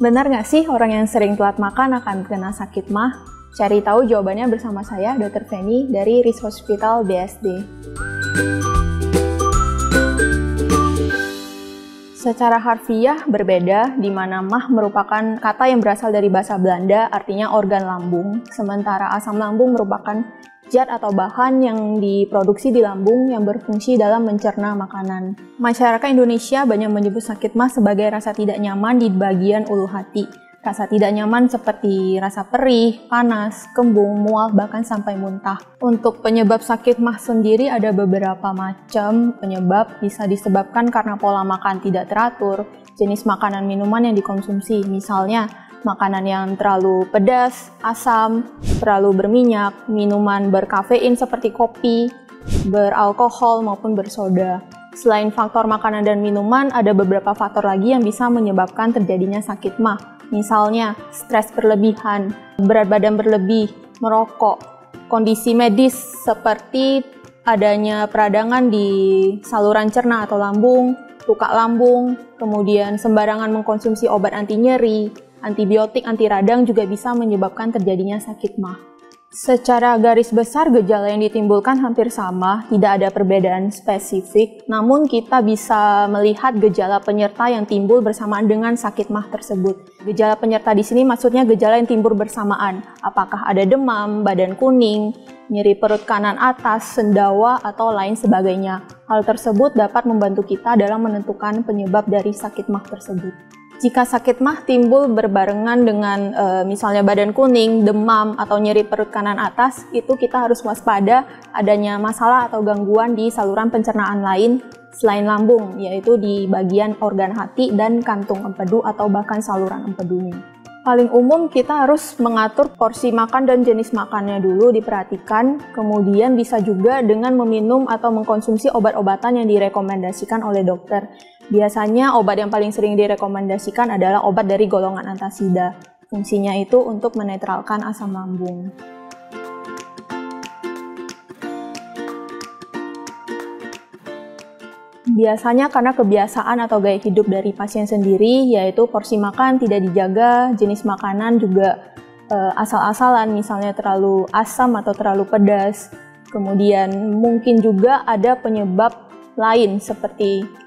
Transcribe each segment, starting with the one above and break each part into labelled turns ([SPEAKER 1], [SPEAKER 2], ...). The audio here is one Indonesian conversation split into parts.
[SPEAKER 1] Benar nggak sih orang yang sering telat makan akan kena sakit mah? Cari tahu jawabannya bersama saya, Dr. Feni dari RIS Hospital BSD. Secara harfiah berbeda, di mana mah merupakan kata yang berasal dari bahasa Belanda, artinya organ lambung, sementara asam lambung merupakan zat atau bahan yang diproduksi di lambung yang berfungsi dalam mencerna makanan. Masyarakat Indonesia banyak menyebut sakit mah sebagai rasa tidak nyaman di bagian ulu hati. Rasa tidak nyaman seperti rasa perih, panas, kembung, mual, bahkan sampai muntah. Untuk penyebab sakit mah sendiri ada beberapa macam penyebab, bisa disebabkan karena pola makan tidak teratur, jenis makanan minuman yang dikonsumsi, misalnya makanan yang terlalu pedas, asam, terlalu berminyak, minuman berkafein seperti kopi, beralkohol maupun bersoda. Selain faktor makanan dan minuman, ada beberapa faktor lagi yang bisa menyebabkan terjadinya sakit mah. Misalnya, stres berlebihan, berat badan berlebih, merokok, kondisi medis seperti adanya peradangan di saluran cerna atau lambung, luka lambung, kemudian sembarangan mengkonsumsi obat anti nyeri, antibiotik, anti radang juga bisa menyebabkan terjadinya sakit mah. Secara garis besar gejala yang ditimbulkan hampir sama, tidak ada perbedaan spesifik, namun kita bisa melihat gejala penyerta yang timbul bersamaan dengan sakit mah tersebut. Gejala penyerta di sini maksudnya gejala yang timbul bersamaan, apakah ada demam, badan kuning, nyeri perut kanan atas, sendawa, atau lain sebagainya. Hal tersebut dapat membantu kita dalam menentukan penyebab dari sakit mah tersebut. Jika sakit mah timbul berbarengan dengan misalnya badan kuning, demam, atau nyeri perut kanan atas, itu kita harus waspada adanya masalah atau gangguan di saluran pencernaan lain selain lambung, yaitu di bagian organ hati dan kantung empedu atau bahkan saluran empedunya. Paling umum kita harus mengatur porsi makan dan jenis makannya dulu diperhatikan, kemudian bisa juga dengan meminum atau mengkonsumsi obat-obatan yang direkomendasikan oleh dokter. Biasanya obat yang paling sering direkomendasikan adalah obat dari golongan antasida. Fungsinya itu untuk menetralkan asam lambung. Biasanya karena kebiasaan atau gaya hidup dari pasien sendiri, yaitu porsi makan tidak dijaga, jenis makanan juga asal-asalan, misalnya terlalu asam atau terlalu pedas. Kemudian mungkin juga ada penyebab lain seperti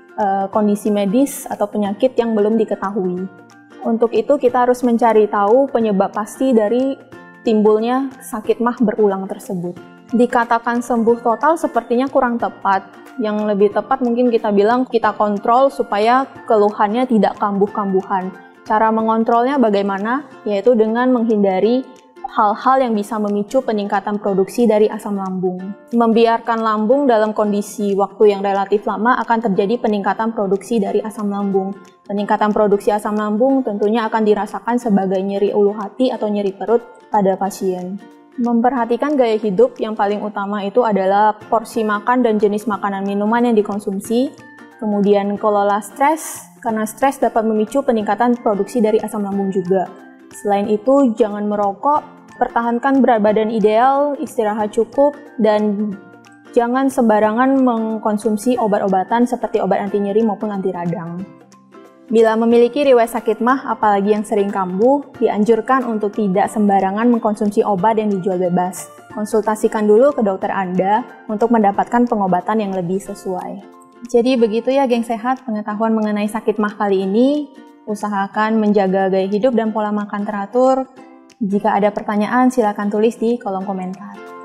[SPEAKER 1] kondisi medis atau penyakit yang belum diketahui. Untuk itu kita harus mencari tahu penyebab pasti dari timbulnya sakit mah berulang tersebut. Dikatakan sembuh total sepertinya kurang tepat. Yang lebih tepat mungkin kita bilang kita kontrol supaya keluhannya tidak kambuh-kambuhan. Cara mengontrolnya bagaimana? Yaitu dengan menghindari hal-hal yang bisa memicu peningkatan produksi dari asam lambung. Membiarkan lambung dalam kondisi waktu yang relatif lama akan terjadi peningkatan produksi dari asam lambung. Peningkatan produksi asam lambung tentunya akan dirasakan sebagai nyeri ulu hati atau nyeri perut pada pasien. Memperhatikan gaya hidup yang paling utama itu adalah porsi makan dan jenis makanan minuman yang dikonsumsi. Kemudian kelola stres, karena stres dapat memicu peningkatan produksi dari asam lambung juga. Selain itu, jangan merokok, pertahankan berat badan ideal, istirahat cukup, dan jangan sembarangan mengkonsumsi obat-obatan seperti obat anti nyeri maupun anti radang. Bila memiliki riwayat sakit mah, apalagi yang sering kambuh, dianjurkan untuk tidak sembarangan mengkonsumsi obat yang dijual bebas. Konsultasikan dulu ke dokter Anda untuk mendapatkan pengobatan yang lebih sesuai. Jadi begitu ya geng sehat, pengetahuan mengenai sakit mah kali ini. Usahakan menjaga gaya hidup dan pola makan teratur. Jika ada pertanyaan, silakan tulis di kolom komentar.